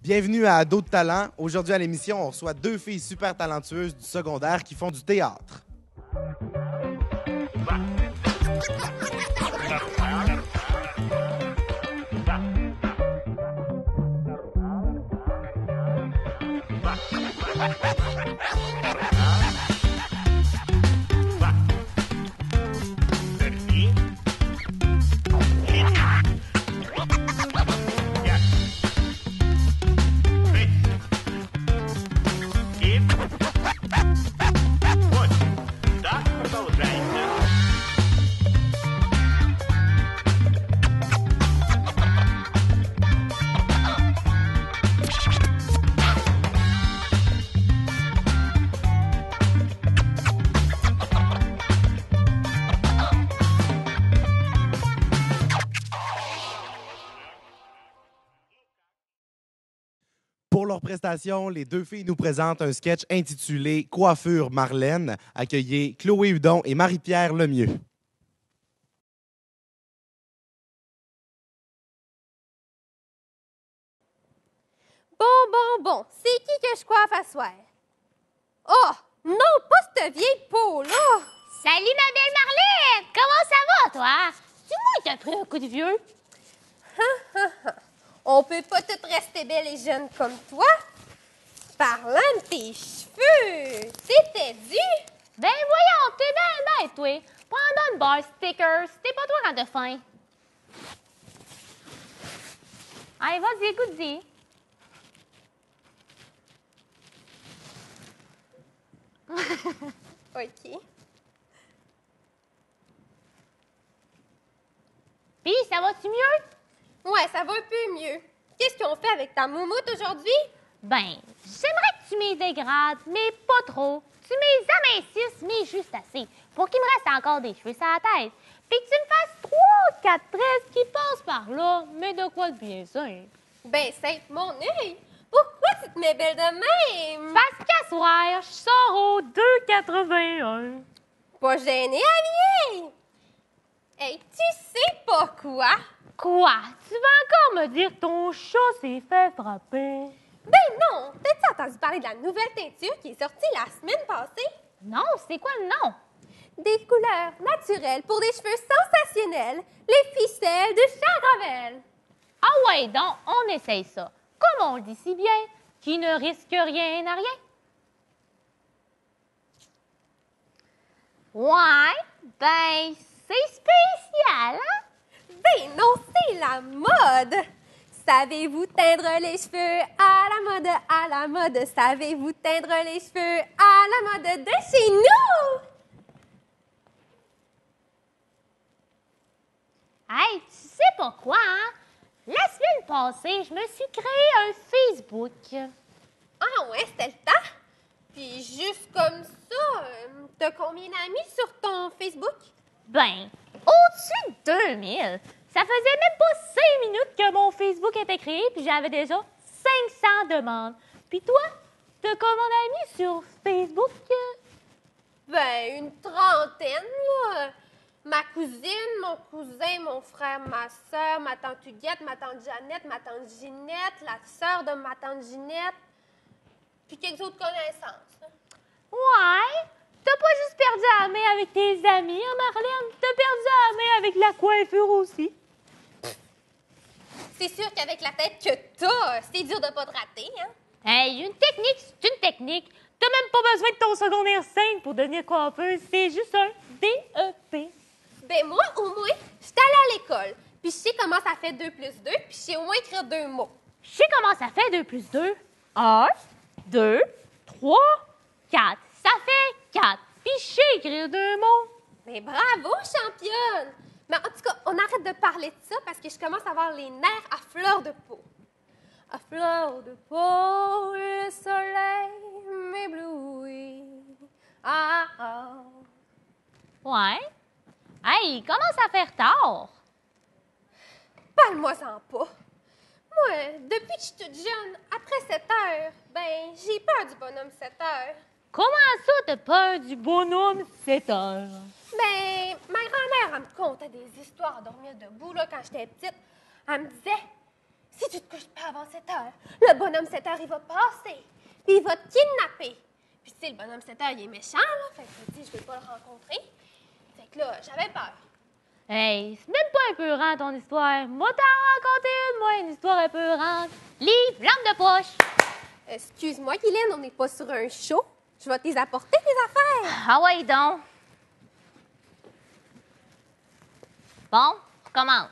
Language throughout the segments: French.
Bienvenue à Ado de talent. Aujourd'hui à l'émission, on reçoit deux filles super talentueuses du secondaire qui font du théâtre. Pour leur prestation, les deux filles nous présentent un sketch intitulé « Coiffure Marlène ». Accueillez Chloé Hudon et Marie-Pierre Lemieux. Bon, c'est qui que je coiffe à soir? Oh, non, pas cette vieille peau, là! Salut, ma belle Marlène! Comment ça va, toi? C'est moi qui t'ai pris un coup de vieux. On peut pas toutes rester belle et jeune comme toi. Parlant de tes cheveux, c'était dû. Ben voyons, t'es bien bête, toi. Prends une barre sticker, c'était pas toi quand t'as faim. Allez, vas-y, goûte-y. OK. Puis, ça va-tu mieux? Ouais, ça va un peu mieux. Qu'est-ce qu'on fait avec ta moumoute aujourd'hui? Ben, j'aimerais que tu m'y dégrades, mais pas trop. Tu m'y amincisses, mais juste assez, pour qu'il me reste encore des cheveux sur la tête. Puis que tu me fasses 3 ou 4 tresses qui passent par là, mais de quoi de bien simple. Ben, c'est mon œil. Pourquoi tu te mets belle de même? Parce qu'à soir, je sors au 2,81. Pas gênée, à vieille. Hey, tu sais pas quoi? Quoi? Tu vas encore me dire que ton chat s'est fait frapper? Ben non! T'as-tu entendu parler de la nouvelle teinture qui est sortie la semaine passée? Non, c'est quoi le nom? Des couleurs naturelles pour des cheveux sensationnels. Les ficelles de Charavel. Ah ouais, donc, on essaye ça. Comme on le dit si bien, qui ne risque rien n'a rien. Ouais, ben, c'est spécial, hein? Ben non, c'est la mode! Savez-vous teindre les cheveux à la mode? Savez-vous teindre les cheveux à la mode de chez nous? Hey, tu sais pas quoi, hein? La semaine passée, je me suis créé un Facebook. Ah ouais, c'était le temps? Puis juste comme ça, t'as combien d'amis sur ton Facebook? Ben, au-dessus de 2000. Ça faisait même pas 5 minutes que mon Facebook était créé, puis j'avais déjà 500 demandes. Puis toi, t'as combien d'amis sur Facebook? Ben, une trentaine, là. Ma cousine, mon cousin, mon frère, ma soeur, ma tante Huguette, ma tante Jeannette, ma tante Ginette, la sœur de ma tante Ginette, puis quelques autres connaissances. Là. Ouais. T'as pas juste perdu la main avec tes amis, hein, Marlène? T'as perdu la main avec la coiffure aussi. C'est sûr qu'avec la tête que t'as, c'est dur de pas te rater, hein? Hey, une technique, c'est une technique. T'as même pas besoin de ton secondaire 5 pour devenir coiffeuse. C'est juste un DEP. Ben moi, au moins, j'étais allée à l'école, puis je sais comment ça fait 2 plus 2, puis je sais au moins écrire 2 mots. Je sais comment ça fait 2 plus 2. 1, 2, 3, 4. Ça fait 4. Puis je sais écrire 2 mots. Mais bravo, championne! Mais en tout cas, on arrête de parler de ça parce que je commence à avoir les nerfs à fleur de peau. À fleur de peau, le soleil m'éblouit. Ah, ah. Ouais. Hey, il commence à faire tard. Parle-moi-en pas. Moi, depuis que je suis toute jeune, après 7 heures, ben, j'ai peur du bonhomme 7 heures. Comment ça, t'as peur du bonhomme 7 heures? Ben, ma grand-mère, elle me contait des histoires à dormir debout, là, quand j'étais petite. Elle me disait, Si tu te couches pas avant 7 heures, le bonhomme 7 heures, il va passer. Puis il va te kidnapper. Puis tu sais, le bonhomme 7 heures, il est méchant, là. Fait que je dis, je vais pas le rencontrer. Fait que là, j'avais peur. Hey, c'est même pas épeurant ton histoire. Moi, t'en raconter une histoire épeurante. Livre, lampe de poche. Excuse-moi, Guylaine, on n'est pas sur un show. Je vais t'y apporter tes affaires. Ah ouais, donc. Bon, je commence.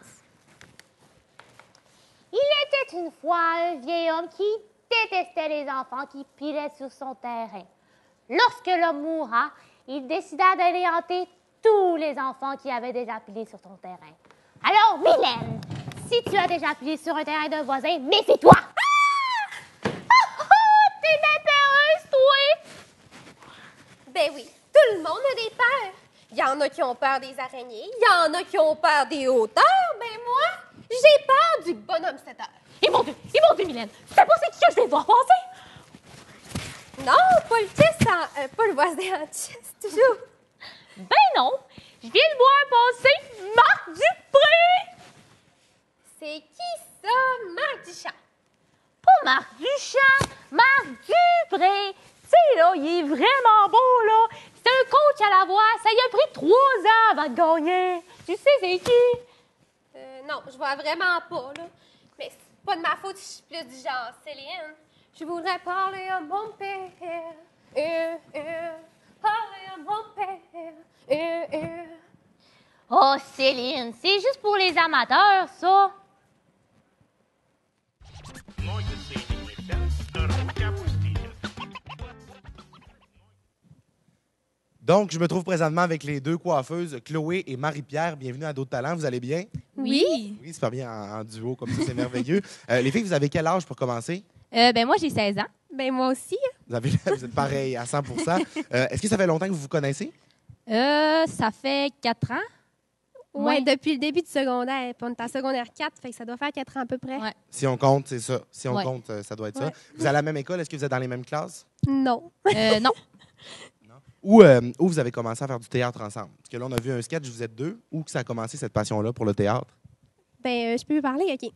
Il était une fois un vieil homme qui détestait les enfants qui pilaient sur son terrain. Lorsque l'homme mourra, il décida d'aller hanter tous les enfants qui avaient déjà pilé sur son terrain. Alors, Mylène, si tu as déjà pilé sur un terrain d'un voisin, méfie-toi! Ah! T'es bien peureuse, toi! Ben oui, tout le monde a des peurs. Il y en a qui ont peur des araignées, il y en a qui ont peur des hauteurs. Ben moi, j'ai peur du bonhomme 7 heures. Et mon Dieu, Mylène, c'est pas c'est qui que je vais voir passer? Non, pas le chess, pas le voisin en chess, toujours. Ben non, je viens de voir passer Marc Dupré! C'est qui ça, Marc Duchamp? Pas Marc Duchamp, Marc Dupré! Tu sais, là, il est vraiment beau, là. C'est un coach à la voix. Ça y a pris 3 ans avant de gagner. Tu sais, c'est qui? Non, je vois vraiment pas, là. Mais c'est pas de ma faute si je suis plus du genre Céline. Je voudrais parler à mon père. Parler à mon père. Oh, Céline, c'est juste pour les amateurs, ça. Donc, je me trouve présentement avec les deux coiffeuses, Chloé et Marie-Pierre. Bienvenue à D'autres Talents. Vous allez bien? Oui. Oui, super bien en duo, comme ça, c'est merveilleux. Les filles, vous avez quel âge pour commencer? Ben moi, j'ai 16 ans. Ben moi aussi. Vous êtes pareil à 100 Est-ce que ça fait longtemps que vous vous connaissez? Ça fait 4 ans. Ouais, Ouais. depuis le début du secondaire. Puis on est en secondaire 4, fait que ça doit faire 4 ans à peu près. Ouais. Si on compte, c'est ça. Si on Ouais. compte, ça doit être Ouais. ça. Vous êtes à la même école? Est-ce que vous êtes dans les mêmes classes? Non. Non. Où vous avez commencé à faire du théâtre ensemble? Parce que là, on a vu un sketch, vous êtes deux. Où que ça a commencé, cette passion-là, pour le théâtre? Ben, je peux vous parler, OK.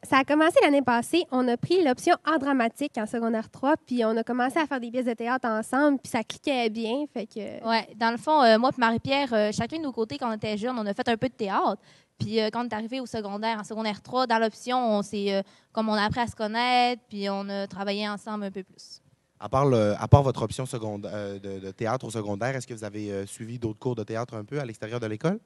Ça a commencé l'année passée. On a pris l'option art dramatique en secondaire 3, puis on a commencé à faire des pièces de théâtre ensemble, puis ça cliquait bien, fait que... Ouais. Dans le fond, moi et Marie-Pierre, chacun de nos côtés, quand on était jeunes, on a fait un peu de théâtre. Puis quand on est arrivé au secondaire, en secondaire 3, dans l'option, on s'est, comme on a appris à se connaître, puis on a travaillé ensemble un peu plus. À part votre option de théâtre au secondaire, est-ce que vous avez suivi d'autres cours de théâtre un peu à l'extérieur de l'école?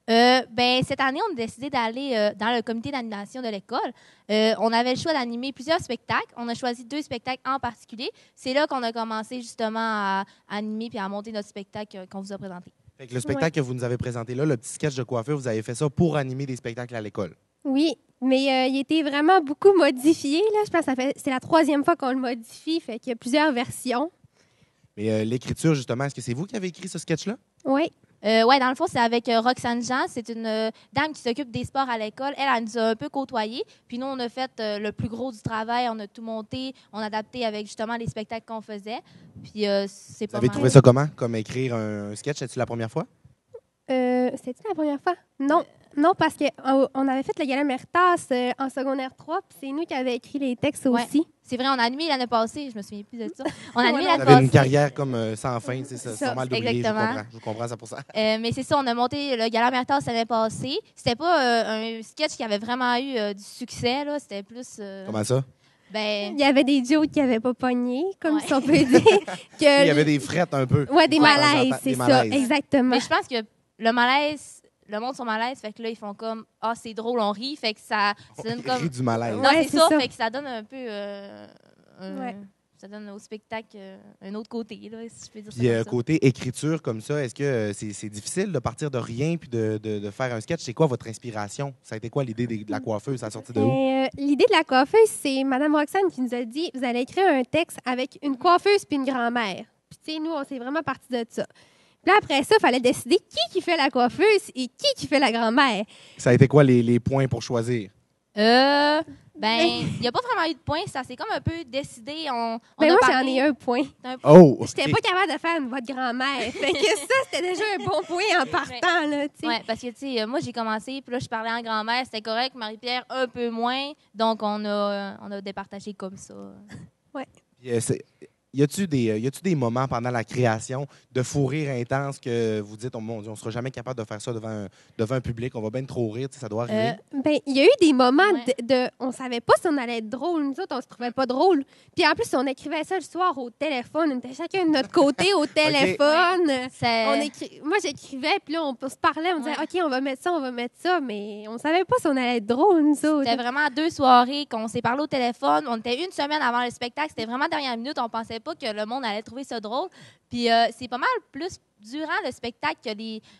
Ben, cette année, on a décidé d'aller dans le comité d'animation de l'école. On avait le choix d'animer plusieurs spectacles. On a choisi 2 spectacles en particulier. C'est là qu'on a commencé justement à animer puis à monter notre spectacle qu'on vous a présenté. Fait que le spectacle que vous nous avez présenté là, le petit sketch de coiffure, vous avez fait ça pour animer des spectacles à l'école. Oui, mais il était vraiment beaucoup modifié, là. Je pense que c'est la 3e fois qu'on le modifie, fait qu'il y a plusieurs versions. Mais l'écriture, justement, est-ce que c'est vous qui avez écrit ce sketch-là? Oui. Ouais, dans le fond, c'est avec Roxane Jean. C'est une dame qui s'occupe des sports à l'école. Elle nous a un peu côtoyés. Puis nous, on a fait le plus gros du travail. On a tout monté. On a adapté avec justement les spectacles qu'on faisait. Puis c'est Vous pas avez mal. trouvé ça comment, comme écrire un sketch? C'était-tu la première fois? C'était la première fois? Non. Non, parce qu'on avait fait le Gala Meritas en secondaire 3, puis c'est nous qui avions écrit les textes Ouais. aussi. C'est vrai, on a animé l'année passée. Je me souviens plus de ça. On a animé Ouais, Vous l'année avez une passée. carrière comme sans fin, c'est ça, c'est Ça, normal d'oublier, exactement. je vous comprends ça pour ça. Mais c'est ça, on a monté le Gala Meritas l'année passée. C'était pas un sketch qui avait vraiment eu du succès. Là. C'était plus... Comment ça? ben, Il y avait des jokes qui n'avaient pas pogné, comme Ouais. si on peut dire. Il y avait des frettes un peu. Ouais, des De temps en malaises, temps, c'est des ça, malaises. exactement. mais je pense que le malaise, le monde sont malaise, fait que là, ils font comme « Ah, c'est drôle, on rit ». Fait que ça donne On comme... rit du malaise. Ouais. Non, c'est c'est ça, ça. fait que ça donne un peu... Ouais. Ça donne au spectacle un autre côté, là, si je peux dire Puis ça comme ça. côté écriture comme ça, est-ce que c'est difficile de partir de rien puis de faire un sketch? C'est quoi votre inspiration? Ça a été quoi l'idée de la coiffeuse? Ça a sorti de où? L'idée de la coiffeuse, c'est Mme Roxane qui nous a dit vous allez écrire un texte avec une coiffeuse puis une grand-mère. Puis, tu sais, nous, on s'est vraiment parti de ça. Puis là, après ça, il fallait décider qui fait la coiffeuse et qui fait la grand-mère. Ça a été quoi les points pour choisir? Ben, il n'y a pas vraiment eu de points. Ça s'est comme un peu décidé. On Ben a moi, parlé j'en ai un point. d'un- Oh! J'étais ok. pas capable de faire une voix de grand-mère. Fait que ça, c'était déjà un bon point en partant, là, tu sais. Ouais, parce que, tu sais, moi, j'ai commencé, puis là, je parlais en grand-mère, c'était correct. Marie-Pierre, un peu moins. Donc, on a départagé comme ça. Puis, y a-tu des moments pendant la création de fou rire intense que vous dites, oh mon Dieu, on sera jamais capable de faire ça devant un public, on va bien trop rire, tu sais, ça doit arriver? Ben, il y a eu des moments Ouais. on savait pas si on allait être drôle. Nous autres, on se trouvait pas drôle. Puis en plus, on écrivait ça le soir au téléphone. On était chacun de notre côté au téléphone. Moi, j'écrivais, puis là, on se parlait. On disait, Ouais. OK, on va mettre ça. Mais on savait pas si on allait être drôle, nous autres. C'était vraiment 2 soirées qu'on s'est parlé au téléphone. On était une semaine avant le spectacle. C'était vraiment dernière minute. On pensait pas que le monde allait trouver ça drôle. Puis c'est pas mal plus durant le spectacle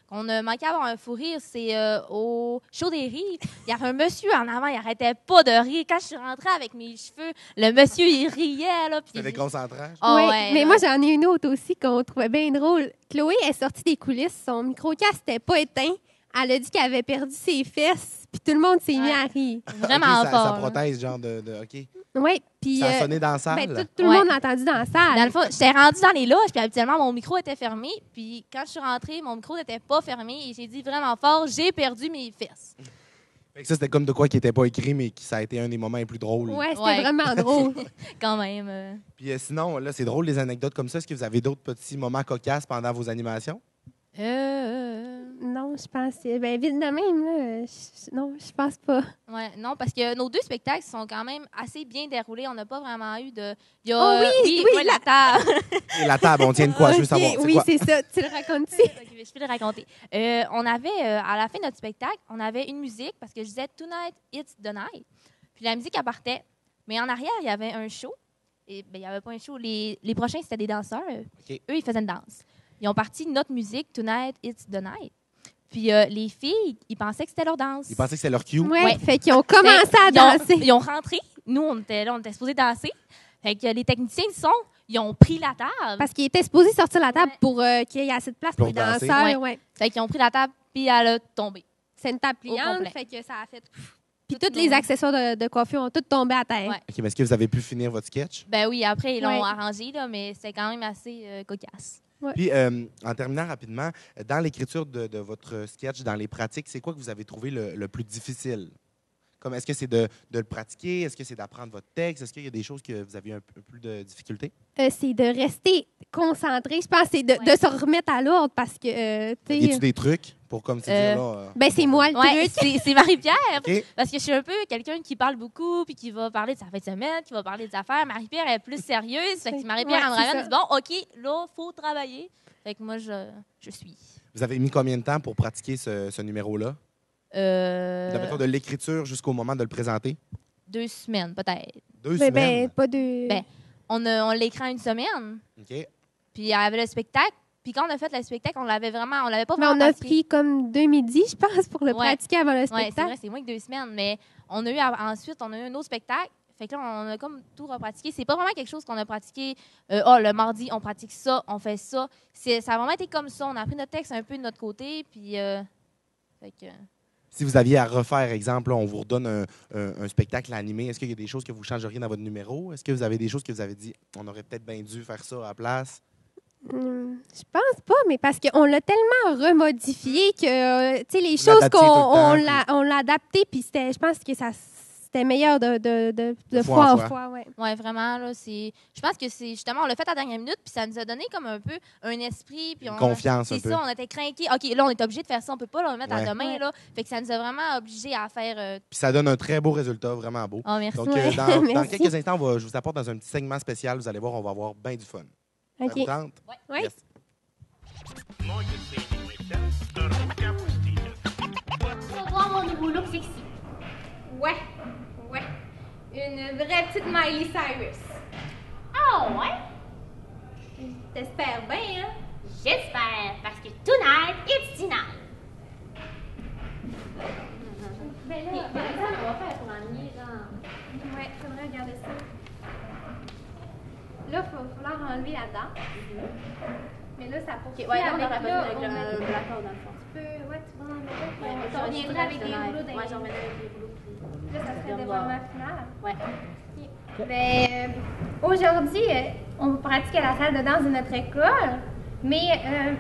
qu'on a manqué d'avoir un fou rire. C'est au show des rires. Il y avait un monsieur en avant, il arrêtait pas de rire. Quand je suis rentrée avec mes cheveux, le monsieur, il riait. Là, puis C'est déconcentrage? Ah Oui, ouais, mais là. moi, j'en ai une autre aussi qu'on trouvait bien drôle. Chloé est sortie des coulisses. Son micro-casque n'était pas éteint. Elle a dit qu'elle avait perdu ses fesses. Puis tout le monde s'est mis à rire. Vraiment Ok, fort. ça là. protège, genre de OK. Oui, puis... Ça a sonné dans la salle? ben, tout le Ouais. monde l'a entendu dans la salle. Dans le fond, j'étais rendue dans les loges, puis habituellement, mon micro était fermé. Puis quand je suis rentrée, mon micro n'était pas fermé. Et j'ai dit vraiment fort, j'ai perdu mes fesses. Fait que ça, c'était comme de quoi qui n'était pas écrit, mais qui ça a été un des moments les plus drôles. Ouais, c'était Ouais. vraiment drôle. Quand même. Puis sinon, là, c'est drôle les anecdotes comme ça. Est-ce que vous avez d'autres petits moments cocasses pendant vos animations? Non, je pense... Ben, vite de même, là. Non, je pense pas. Ouais, non, parce que nos 2 spectacles sont quand même assez bien déroulés. On n'a pas vraiment eu de. Il y a, Oh oui, oui, ouais, la table. Et la table, on tient de quoi? Je veux Ok, savoir. C'est oui, quoi? c'est ça. Tu le racontes-tu? Ok, je peux le raconter. On avait, à la fin de notre spectacle, on avait une musique parce que je disais Tonight, it's the night. Puis la musique, elle partait. Mais en arrière, il y avait un show. Et ben, il n'y avait pas un show. Les prochains, c'était des danseurs. Ok. Eux, ils faisaient une danse. Ils ont parti notre musique, Tonight, it's the night. Puis les filles, ils pensaient que c'était leur danse. Ils pensaient que c'était leur cue. Ouais, Ouais. fait qu'ils ont commencé à Ils ont- danser. Ils ont rentré. Nous, on était là, on était supposés danser. Fait que les techniciens du son, ils ont pris la table. Parce qu'ils étaient supposés sortir la table Ouais. pour qu'il y ait assez de place pour les Pour danser. danseurs. Ouais. Ouais. Fait qu'ils ont pris la table, puis elle a tombé. C'est une table pliante, complet. fait que ça a fait... Puis Tout tous les nos- accessoires de coiffure ont tous tombé à terre. Ouais. OK, mais est-ce que vous avez pu finir votre sketch? Ben oui, après, ils l'ont Ouais. arrangé, là, mais c'était quand même assez cocasse. Puis, en terminant rapidement, dans l'écriture de votre sketch, dans les pratiques, c'est quoi que vous avez trouvé le plus difficile? Comme, est-ce que c'est de le pratiquer? Est-ce que c'est d'apprendre votre texte? Est-ce qu'il y a des choses que vous avez un peu plus de difficulté? C'est de rester concentré. Je pense que c'est de Ouais. se remettre à l'ordre parce que, tu Y a-tu sais... des trucs pour comme se dire là? Ben, c'est moi le Ouais, truc. c'est Marie-Pierre. OK. Parce que je suis un peu quelqu'un qui parle beaucoup, puis qui va parler de sa fin de semaine, qui va parler des affaires. Marie-Pierre elle est plus sérieuse. Fait que Marie-Pierre Ouais, en c'est ramène, ça. dit bon, OK, là, faut travailler. Fait que moi, je suis. Vous avez mis combien de temps pour pratiquer ce numéro-là? Mettons, de l'écriture jusqu'au moment de le présenter? 2 semaines, peut-être. 2 Ben, semaines? pas de... Ben, on l'écrit en 1 semaine, OK. puis il y avait le spectacle. Puis quand on a fait le spectacle, on l'avait pas Mais vraiment on a pratiqué. pris comme 2 midis, je pense, pour le Ouais. pratiquer avant le Oui, c'est spectacle. vrai, c'est moins que 2 semaines. Mais ensuite, on a eu un autre spectacle. Fait que là, on a comme tout repratiqué. C'est pas vraiment quelque chose qu'on a pratiqué. Le mardi, on pratique ça, on fait ça. Ça a vraiment été comme ça. On a pris notre texte un peu de notre côté. Puis, fait que, Si vous aviez à refaire, exemple, là, on vous redonne un spectacle animé, est-ce qu'il y a des choses que vous changeriez dans votre numéro? Est-ce que vous avez des choses que vous avez dit, on aurait peut-être bien dû faire ça à la place? Je pense pas, mais parce qu'on l'a tellement remodifié que, tu sais, les Vous choses l'adaptiez tout le temps, on l'a adapté, puis je pense que c'était meilleur de fois en fois en fois. fois, ouais. ouais, vraiment, là, je pense que c'est justement, on l'a fait à la dernière minute, puis ça nous a donné comme un peu un esprit. Puis Une confiance un c'est peu. ça, on était craqués. OK, là, on est obligé de faire ça, on peut pas le remettre Ouais. à demain, Ouais. là. Fait que ça nous a vraiment obligés à faire. Puis ça donne un très beau résultat, vraiment beau. Oh, merci. Donc, Ouais. dans Merci. quelques instants, je vous apporte dans un petit segment spécial. Vous allez voir, on va avoir bien du fun. Ça OK. vous tente? Ouais. Yes. Faut voir mon nouveau look sexy. Ouais, ouais. Une vraie petite Miley Cyrus. Ah ouais? T'espères bien, hein? J'espère, parce que tonight, it's tonight. Ben là, on va faire pour amener, genre. ouais, faudrait regarder ça. Là, il va falloir enlever la dent. Mais là, ça poursuit Ouais, là, on avec, aurait pas là, avec on met- le blackout dans le fond. Tu peux, ouais, tu vas en mettre. Ouais, Tu reviendras avec des rouleaux Ouais, j'en reviendrai avec des rouleaux. Là, ça serait le dévoilement final. Ouais. Ben, aujourd'hui, on pratique à la salle de danse de notre école, mais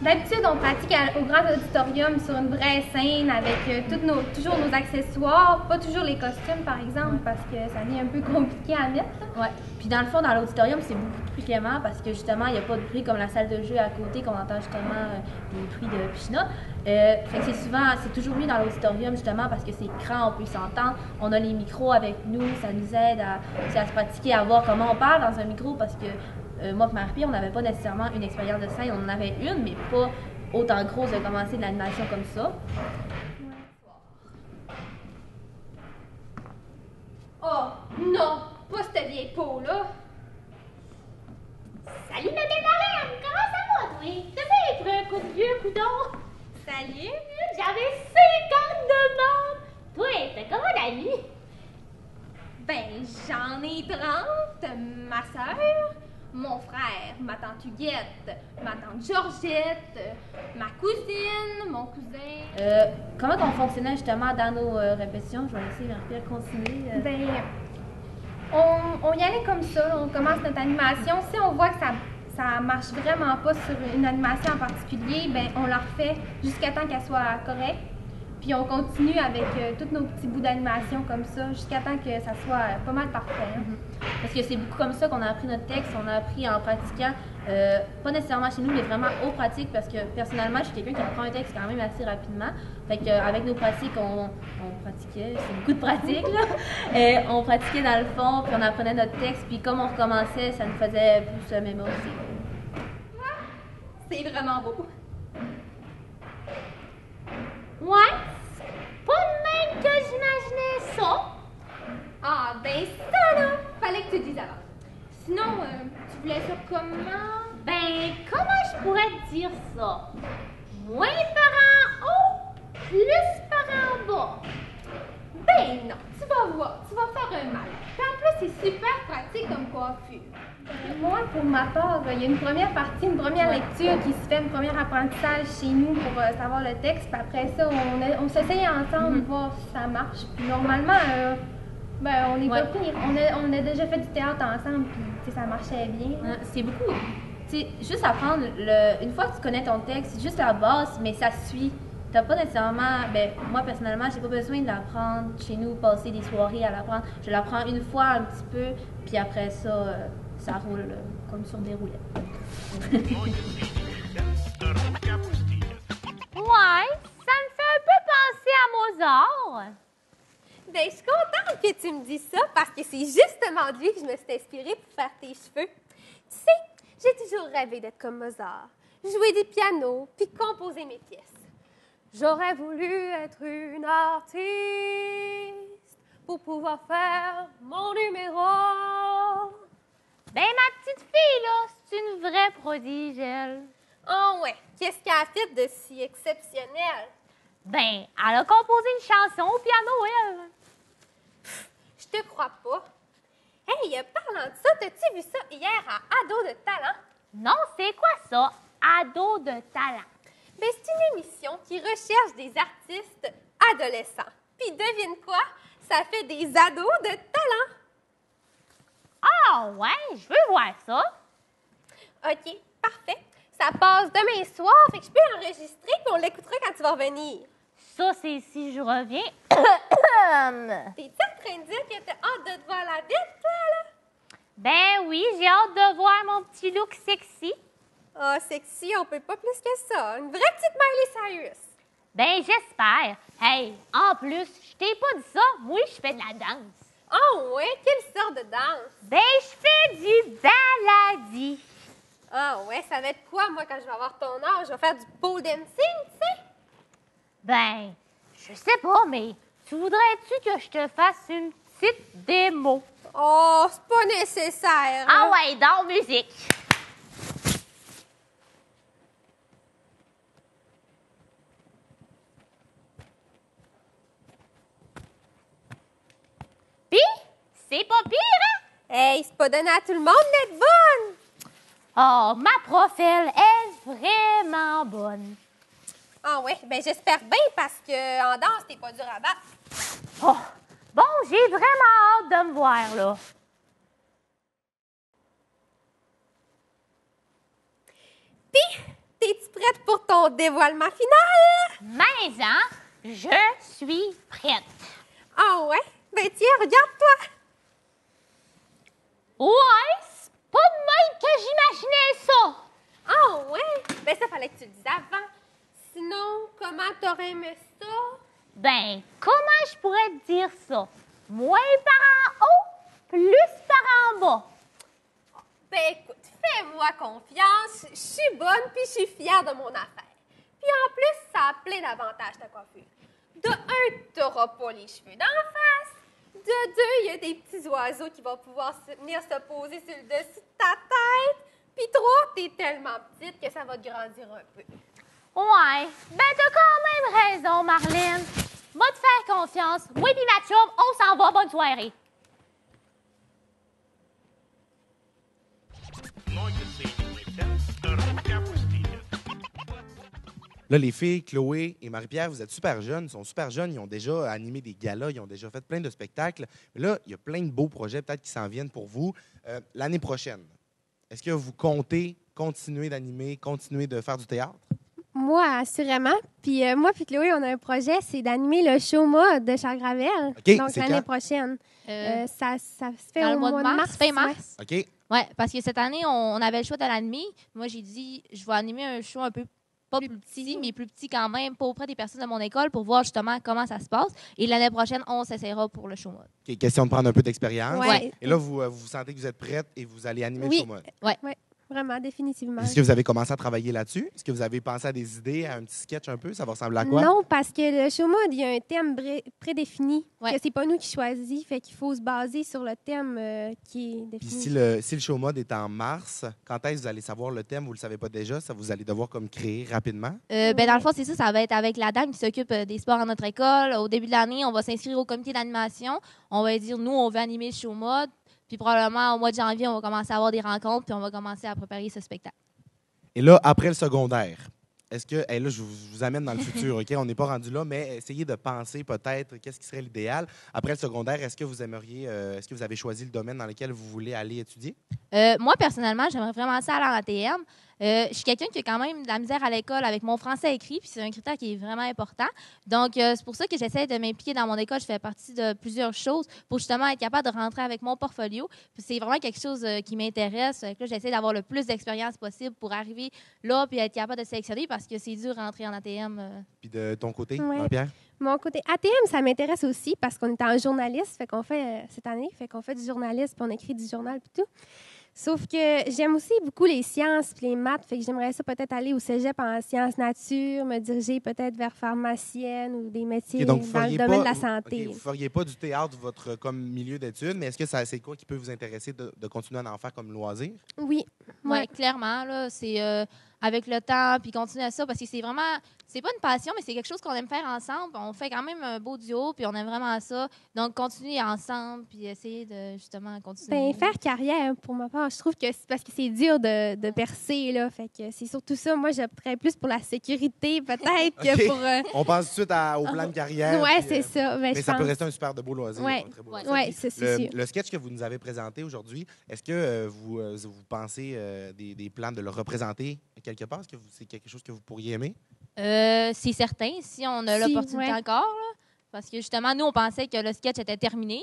d'habitude, on pratique au grand auditorium sur une vraie scène avec toujours nos accessoires, pas toujours les costumes, par exemple, parce que ça devient un peu compliqué à mettre. Ouais. Puis dans le fond, dans l'auditorium, c'est beaucoup plus clément parce que justement, il n'y a pas de bruit comme la salle de jeu à côté qu'on entend justement des bruits de piscina. Fait que c'est toujours mieux dans l'auditorium justement parce que c'est grand, on peut s'entendre. On a les micros avec nous, ça nous aide à se pratiquer, à voir comment on parle dans un micro parce que moi et Marie-Pierre, on n'avait pas nécessairement une expérience de scène, on en avait une, mais pas autant grosse de commencer de l'animation comme ça. Oh, non, pas cette vieille peau-là. Salut ma belle Marlène, comment ça va toi? T'as pris un coup de vieux coudon? Salut. J'avais 50 demandes! Toi, t'as comment d'amis? Ben, j'en ai 30. Ma sœur, mon frère, ma tante Huguette, ma tante Georgette, ma cousine, mon cousin. Comment on fonctionnait justement dans nos répétitions? Je vais laisser Marie-Pierre continuer. Ben, on y allait comme ça. On commence notre animation. Si on voit que ça marche vraiment pas sur une animation en particulier, ben on la refait jusqu'à temps qu'elle soit correcte. Puis on continue avec tous nos petits bouts d'animation comme ça, jusqu'à temps que ça soit pas mal parfait. Hein. Parce que c'est beaucoup comme ça qu'on a appris notre texte, on a appris en pratiquant, pas nécessairement chez nous, mais vraiment aux pratiques, parce que personnellement, je suis quelqu'un qui apprend un texte quand même assez rapidement. Fait qu'avec nos pratiques, on pratiquait, c'est beaucoup de pratiques, là. On pratiquait dans le fond, puis on apprenait notre texte, puis comme on recommençait, ça nous faisait plus se mémoriser. C'est vraiment beau. Ouais, c'est pas de même que j'imaginais ça. Ah, ben ça là, fallait que tu dises avant. Sinon, tu voulais ça comment? Ben, comment je pourrais te dire ça? Moins par en haut, plus par en bas. Ben non, tu vas voir, tu vas faire un mal. Puis en plus, c'est super pratique comme coiffure. Moi, pour ma part, il y a une première partie, une première lecture qui se fait, un premier apprentissage chez nous pour savoir le texte. Puis après ça, on s'essaye ensemble, voir si ça marche. Puis normalement, ben, on est pas pire. On a déjà fait du théâtre ensemble, puis ça marchait bien. C'est beaucoup. T'sais, juste apprendre, une fois que tu connais ton texte, c'est juste la base, mais ça suit. T'as pas nécessairement, ben moi personnellement, j'ai pas besoin de l'apprendre chez nous, passer des soirées à l'apprendre. Je l'apprends une fois un petit peu, puis après ça, ça roule comme sur des roulettes. Ouais, ça me fait un peu penser à Mozart. Ben, je suis contente que tu me dises ça parce que c'est justement de lui que je me suis inspirée pour faire tes cheveux. Tu sais, j'ai toujours rêvé d'être comme Mozart, jouer du piano puis composer mes pièces. J'aurais voulu être une artiste pour pouvoir faire mon numéro. Ben, ma petite fille, là, c'est une vraie prodige, elle. Oh ouais, qu'est-ce qu'elle a fait de si exceptionnel? Ben, elle a composé une chanson au piano, elle. Je te crois pas. Hey, parlant de ça, t'as-tu vu ça hier à Ado de talent? Non, c'est quoi ça? Ado de talent. Ben, c'est une émission qui recherche des artistes adolescents. Puis devine quoi? Ça fait des ados de talent. Ah, ouais, je veux voir ça. OK, parfait. Ça passe demain soir, fait que je peux enregistrer puis on l'écoutera quand tu vas revenir. Ça, c'est si je reviens. T'es-tu en train de dire que t'as hâte de te voir la bête, toi, là? Ben oui, j'ai hâte de voir mon petit look sexy. Ah, sexy, on peut pas plus que ça. Une vraie petite Miley Cyrus. Ben, j'espère. Hey, en plus, je t'ai pas dit ça, moi, je fais de la danse. Oh, ouais? Quelle sorte de danse? Ben, je fais du baladi. Ah, ouais, ça va être quoi, moi, quand je vais avoir ton âge? Je vais faire du pole dancing, tu sais? Ben, je sais pas, mais tu voudrais-tu que je te fasse une petite démo? Oh, c'est pas nécessaire. Ah ouais, dans musique. Pis, c'est pas pire, hein? Hey, c'est pas donné à tout le monde d'être bonne. Oh, ma prof, elle est vraiment bonne. Ah, ouais, ben j'espère bien parce que en danse, t'es pas dur à battre. Oh, Bon, j'ai vraiment hâte de me voir, là. T'es-tu prête pour ton dévoilement final? Mais, hein, je suis prête. Ah ouais? Ben tiens, regarde-toi. Ouais, c'est pas de même que j'imaginais ça. Ah ouais? Ben ça, fallait que tu le dises avant. Sinon, comment t'aurais aimé ça? Ben, comment je pourrais te dire ça? Moins par en haut, plus par en bas. Ben écoute, fais-moi confiance. Je suis bonne puis je suis fière de mon affaire. Puis en plus, ça a plein d'avantages ta coiffure. De un, t'auras pas les cheveux d'en face. De deux, il y a des petits oiseaux qui vont pouvoir venir se poser sur le dessus de ta tête. Puis trois, t'es tellement petite que ça va te grandir un peu. Ouais, ben t'as quand même raison, Marlène. Va te faire confiance. Oui, puis ma chum, on s'en va. Bonne soirée. Là, les filles, Chloé et Marie-Pierre, vous êtes super jeunes, ils sont super jeunes, ils ont déjà animé des galas, ils ont déjà fait plein de spectacles. Mais là, il y a plein de beaux projets peut-être qui s'en viennent pour vous. L'année prochaine, est-ce que vous comptez continuer d'animer, continuer de faire du théâtre? Moi, assurément. Puis moi puis Chloé, on a un projet, c'est d'animer le show mode de Charles Gravel. OK, Donc c'est l'année quand? prochaine. Ça se fait dans au le mois de mars, fin mars. OK. Oui, parce que cette année, on avait le choix de l'animer. Moi, j'ai dit, je vais animer un show un peu, pas plus petit, mais plus petit quand même, pas auprès des personnes de mon école pour voir justement comment ça se passe. Et l'année prochaine, on s'essayera pour le show mode. OK, question de prendre un peu d'expérience. Ouais. Et là, vous sentez que vous êtes prête et vous allez animer Oui. le show mode. Vraiment, définitivement. Est-ce que vous avez commencé à travailler là-dessus? Est-ce que vous avez pensé à des idées, à un petit sketch un peu? Ça va ressembler à quoi? Non, parce que le show mode, il y a un thème prédéfini. Ouais. Que c'est pas nous qui choisit, fait qu'il faut se baser sur le thème qui est Puis défini. si le show mode est en mars, quand est-ce que vous allez savoir le thème? Vous ne le savez pas déjà? Ça, vous allez devoir comme créer rapidement? Ben, dans le fond, c'est ça, ça va être avec la dame qui s'occupe des sports à notre école. Au début de l'année, on va s'inscrire au comité d'animation. On va dire, nous, on veut animer le show mode. Puis probablement, au mois de janvier, on va commencer à avoir des rencontres, puis on va commencer à préparer ce spectacle. Et là, après le secondaire, est-ce que, là, je vous amène dans le futur, OK? On n'est pas rendu là, mais essayez de penser peut-être qu'est-ce qui serait l'idéal. Après le secondaire, est-ce que vous aimeriez, est-ce que vous avez choisi le domaine dans lequel vous voulez aller étudier? Moi, personnellement, j'aimerais vraiment ça aller en ATM. Je suis quelqu'un qui a quand même de la misère à l'école avec mon français écrit, puis c'est un critère qui est vraiment important. Donc, c'est pour ça que j'essaie de m'impliquer dans mon école. Je fais partie de plusieurs choses pour justement être capable de rentrer avec mon portfolio. Puis c'est vraiment quelque chose qui m'intéresse. Là, j'essaie d'avoir le plus d'expérience possible pour arriver là puis être capable de sélectionner parce que c'est dur de rentrer en ATM. Puis de ton côté, Ouais. Marie-Pierre? Mon côté ATM, ça m'intéresse aussi parce qu'on est en journaliste, fait qu'on fait cette année, fait qu'on fait du journalisme, puis on écrit du journal puis tout. Sauf que j'aime aussi beaucoup les sciences puis les maths, fait que j'aimerais ça peut-être aller au cégep en sciences nature, me diriger peut-être vers pharmacienne ou des métiers OK, donc vous dans le feriez domaine de pas, la santé. OK, vous feriez pas du théâtre votre comme milieu d'études, mais est-ce que c'est quoi qui peut vous intéresser de continuer à en faire comme loisir? Oui. Oui, clairement. Là, c'est avec le temps, puis continuer à ça, parce que c'est vraiment, c'est pas une passion, mais c'est quelque chose qu'on aime faire ensemble. On fait quand même un beau duo, puis on aime vraiment ça. Donc, continuer ensemble, puis essayer de justement continuer. Ben, faire carrière, pour ma part, je trouve que c'est parce que c'est dur de percer, là. Fait que c'est surtout ça. Moi, j'opterais plus pour la sécurité, peut-être, que OK. pour... On pense tout de suite au plan de carrière. ouais, puis, c'est ça. Ben, Mais je ça peut pense. rester un super de beau loisir. Ouais. un très beau Ouais. loisir. Ouais, Puis ça, c'est sûr. le sketch que vous nous avez présenté aujourd'hui, est-ce que vous pensez des plans de le représenter quelque part? Est-ce que c'est quelque chose que vous pourriez aimer? C'est certain, si on a Si, l'opportunité ouais. encore. Là, parce que justement, nous, on pensait que le sketch était terminé.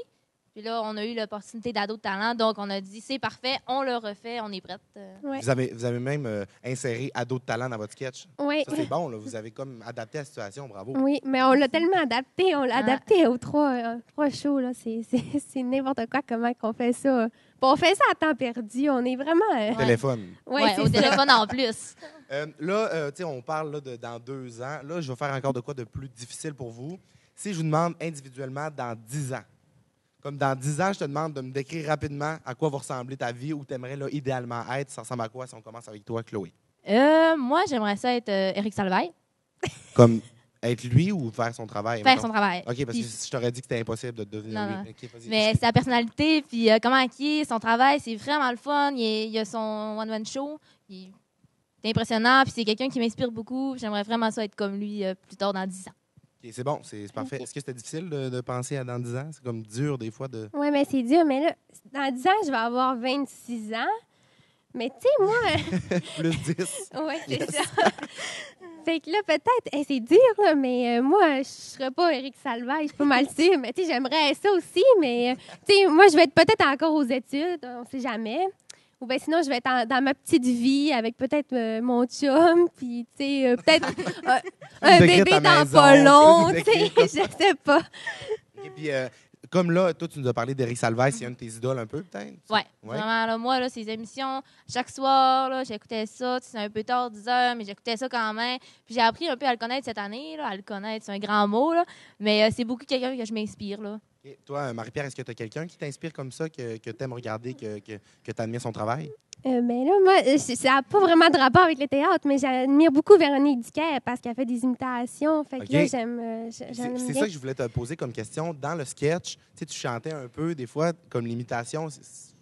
Puis là, on a eu l'opportunité d'ado de talent. Donc, on a dit, c'est parfait, on le refait, on est prête. Ouais. Vous avez même inséré ado de talent dans votre sketch. Oui. Ça, c'est bon. Là. Vous avez comme adapté la situation. Bravo. Oui, mais on l'a tellement adapté. On l'a Ah. adapté aux trois shows. Là. C'est n'importe quoi comment qu'on fait ça. Puis on fait ça à temps perdu. On est vraiment... Téléphone. Ouais, c'est au ça. téléphone en plus. Là, tu sais, on parle là, dans 2 ans. Là, je vais faire encore de quoi de plus difficile pour vous. Si je vous demande individuellement dans 10 ans, comme dans 10 ans, je te demande de me décrire rapidement à quoi va ressembler ta vie ou tu aimerais idéalement être. Ça ressemble à quoi si on commence avec toi, Chloé? Moi, j'aimerais ça être Éric Salvaille, Comme être lui ou faire son travail? faire mettons? son travail. OK, parce Puis- que je t'aurais dit que c'était impossible de devenir Non, lui. OK, vas-y. Mais sa personnalité, puis comment il est, son travail, c'est vraiment le fun. Il a son one-man show. Il est impressionnant, puis c'est quelqu'un qui m'inspire beaucoup. J'aimerais vraiment ça être comme lui plus tard dans 10 ans. OK, c'est bon, c'est parfait. Est-ce que c'était difficile de penser à dans 10 ans? C'est comme dur des fois de... Oui, mais c'est dur. Mais là, dans 10 ans, je vais avoir 26 ans. Mais tu sais, moi... Plus 10. Oui, c'est Yes. ça. Fait que là, peut-être, c'est dur, là, mais moi, je serais pas Éric Salvaille, je suis pas mal sûre. Mais tu sais, j'aimerais ça aussi, mais tu sais, moi, je vais être peut-être encore aux études, on sait jamais. Ou bien sinon, je vais être dans ma petite vie avec peut-être mon chum, puis tu sais, peut-être un Une degré bébé ta dans maison, pas long, une tu sais, degré je sais pas. Et puis, comme là, toi, tu nous as parlé d'Éric Salvaille, c'est un de tes idoles un peu, peut-être? Ouais, Ouais. vraiment, là, moi, là, ces émissions, chaque soir, là, j'écoutais ça. C'est un peu tard, 10 heures, mais j'écoutais ça quand même. Puis j'ai appris un peu à le connaître cette année. Là, à le connaître, c'est un grand mot, là, mais c'est beaucoup quelqu'un que je m'inspire. Là. Et toi, Marie-Pierre, est-ce que tu as quelqu'un qui t'inspire comme ça, que tu aimes regarder, que tu admires son travail? Mais là, moi, ça n'a pas vraiment de rapport avec le théâtre, mais j'admire beaucoup Véronique Dicker parce qu'elle fait des imitations. Fait que OK. là, j'aime C'est bien. ça que je voulais te poser comme question. Dans le sketch, tu sais, tu chantais un peu, des fois, comme l'imitation.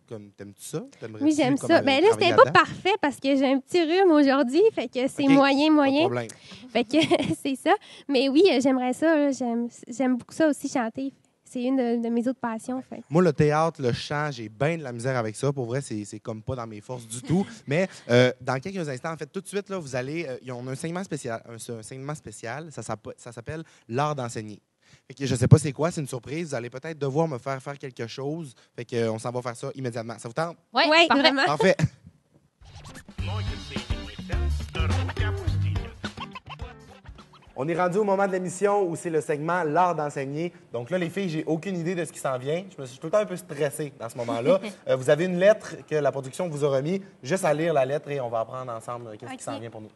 Comme, t'aimes-tu ça? Oui, j'aime ça. Mais là, c'était pas parfait parce que j'ai un petit rhume aujourd'hui. Fait que c'est OK. moyen. Pas de problème. Fait que c'est ça. Mais oui, j'aimerais ça. Là. J'aime beaucoup ça aussi, chanter. C'est une de mes autres passions. Fait. Moi, le théâtre, le chant, j'ai bien de la misère avec ça. Pour vrai, c'est comme pas dans mes forces du tout. Mais dans quelques instants, en fait, tout de suite, là, vous allez... on a un segment spécial. Un segment spécial. Ça s'appelle l'art d'enseigner. Fait que je sais pas c'est quoi, c'est une surprise. Vous allez peut-être devoir me faire quelque chose. Fait que on s'en va faire ça immédiatement. Ça vous tente? Ouais, Oui, parfait. vraiment. Parfait. On est rendu au moment de l'émission où c'est le segment l'art d'enseigner. Donc là, les filles, j'ai aucune idée de ce qui s'en vient. Je suis tout le temps un peu stressé dans ce moment-là. Vous avez une lettre que la production vous a remis. Juste à lire la lettre et on va apprendre ensemble qu'est-ce qui s'en vient pour nous.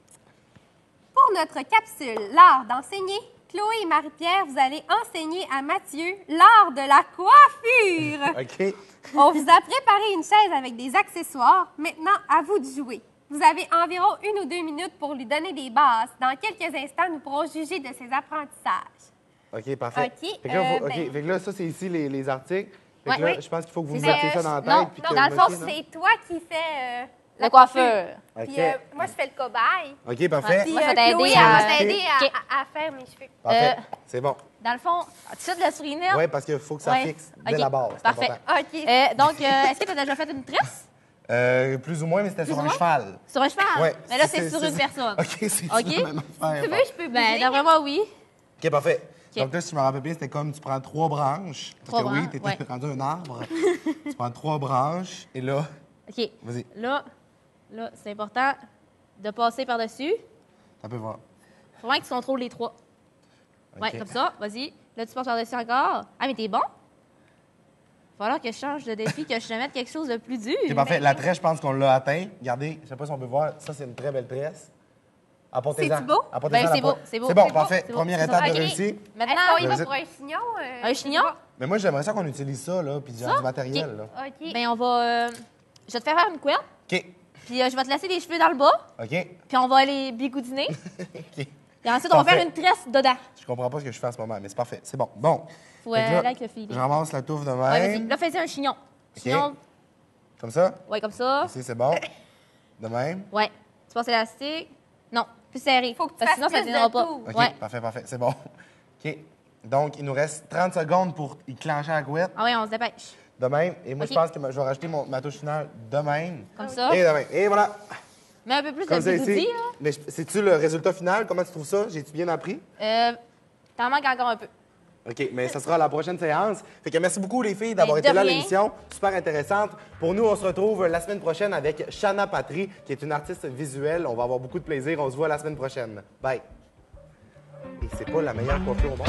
Pour notre capsule l'art d'enseigner, Chloé et Marie-Pierre, vous allez enseigner à Mathieu l'art de la coiffure. OK. On vous a préparé une chaise avec des accessoires. Maintenant, à vous de jouer. Vous avez environ 1 ou 2 minutes pour lui donner des bases. Dans quelques instants, nous pourrons juger de ses apprentissages. OK, parfait. OK, Fait que là, ben- fait que là, ça, c'est ici les articles. Fait que Ouais, là, oui. je pense qu'il faut que vous C'est mettiez ça. ça dans la tête. Non, puis non, que Dans le fond, monsieur, non? c'est toi qui fais Le coiffeur. OK. Puis moi, je fais le cobaye. OK, parfait. Puis Moi, je vais t'aider Chloé, elle à- va t'aider OK. à faire mes cheveux. Parfait. Euh, C'est bon. Dans le fond, tu sais de la souvenir? Oui, parce qu'il faut que ça Ouais. fixe dès OK. la base. C'est Parfait. important. OK. Donc, est-ce que tu as déjà fait une tresse? Plus ou moins, mais c'était sur ou un moins? cheval. Sur un cheval? Ouais. Mais là, c'est sur une personne. OK, c'est OK. la même affaire. Tu veux, je peux Ben, bouger? d'après moi, oui. OK, parfait. OK. Donc là, si je me rappelle bien, c'était comme tu prends 3 branches. Parce 3 que oui, branches, tu étais ouais. rendu un arbre. Tu prends 3 branches et là, OK. vas-y, Là, c'est important de passer par-dessus. tu peux voir. Faut vraiment que tu contrôles les 3. Ouais, OK. comme ça. Vas-y. Là, tu passes par-dessus encore. Ah, mais t'es bon? Il va falloir que je change de défi, que je te mette quelque chose de plus dur. OK, parfait. La tresse, je pense qu'on l'a atteint. Regardez, je sais pas si on peut voir. Ça, c'est une très belle tresse. Apportez-en. C'est-tu beau? Apportez-en Ben, la c'est pro- beau, c'est beau. C'est bon, C'est parfait. beau, c'est beau. Première C'est étape bon. de OK. réussite. Maintenant, Est-ce qu'on y Vas-y. va pour un chignon? Un chignon? Mais moi, j'aimerais ça qu'on utilise ça, là, puis genre Ça? du matériel, OK. là. OK. ben, on va... je vais te faire faire une couette, OK. puis je vais te laisser les cheveux dans le bas, OK. puis on va aller bigoudiner. OK. Et ensuite, on va Parfait. faire une tresse dedans. Je comprends pas ce que je fais en ce moment, mais c'est parfait. C'est bon. Bon. Faut Fait que là, aller avec le feeling. Je ramasse la touffe de même. Ouais, vas-y. Là, fais un chignon. Chignon, Comme ça? ouais, comme ça. Ici, c'est bon. De même. Ouais. Tu passes l'élastique. Non, plus serré. Faut que tu Parce que fasses sinon, ça ne plus tiendra de pas. tours. OK, Ouais. parfait, parfait. C'est bon. OK. Donc, il nous reste 30 secondes pour y clencher la couette. Ah ouais, on se dépêche. De même. Et moi, OK. je pense que je vais rajouter ma touche finale de même. Comme ça. Et de même. Et voilà. Mets un peu plus Comme de ça bigoudi, ici. là. Mais c'est-tu le résultat final? Comment tu trouves ça? J'ai-tu bien appris? T'en manques encore un peu. OK, mais ça sera la prochaine séance. Fait que merci beaucoup, les filles, d'avoir Ben, été de là à rien. l'émission. Super intéressante. Pour nous, on se retrouve la semaine prochaine avec Shanna Patry, qui est une artiste visuelle. On va avoir beaucoup de plaisir. On se voit la semaine prochaine. Bye. Et c'est pas la meilleure coiffure au monde.